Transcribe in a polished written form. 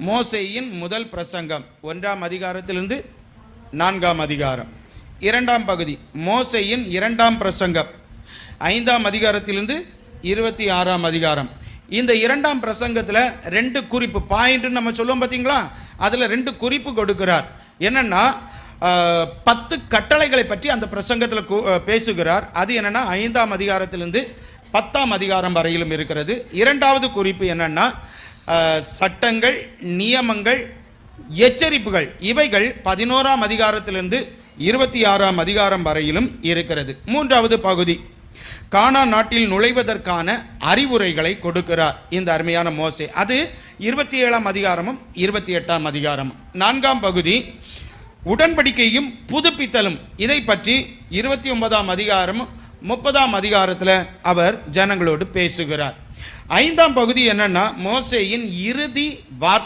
மோசேயின் முதல் பிரசங்கம் 1ஆம் அதிகாரத்திலிருந்து 4ஆம் அதிகாரம். 2ஆம் பகுதி மோசேயின் 2ஆம் பிரசங்கம் 5ஆம் அதிகாரத்திலிருந்து 26ஆம் அதிகாரம். இந்த 2ஆம் பிரசங்கத்தில் 2 குறிப்பு பாயிண்ட் நம்ம சொல்லுவோம் பார்த்தீங்களா, அதில் 2 குறிப்பு கொடுக்கிறார். என்னன்னா 10 கட்டளைகளை பற்றி அந்த பிரசங்கத்தில் பேசுகிறார். அது என்னன்னா 5ஆம் அதிகாரத்திலிருந்து 10ஆம் அதிகாரம் வரையிலும் இருக்கிறது. 2வது குறிப்பு என்னன்னா சட்டங்கள், நியமங்கள், எச்சரிப்புகள், இவைகள் 11ஆம் அதிகாரத்திலிருந்து 26ஆம் அதிகாரம் வரையிலும் இருக்கிறது. 3வது பகுதி கானான் நாட்டில் நுழைவதற்கான அறிவுரைகளை கொடுக்கிறார் இந்த அருமையான மோசே. அது 27ஆம் அதிகாரமும் 28ஆம் அதிகாரமும். 4ஆம் பகுதி உடன்படிக்கையும் புதுப்பித்தலும், இதை பற்றி 29ஆம் அதிகாரமும் 30ஆம் அதிகாரத்தில் அவர் ஜனங்களோடு பேசுகிறார். 5ஆம் பகுதி என்னன்னா மோசேயின் இறுதி வார்த்தை.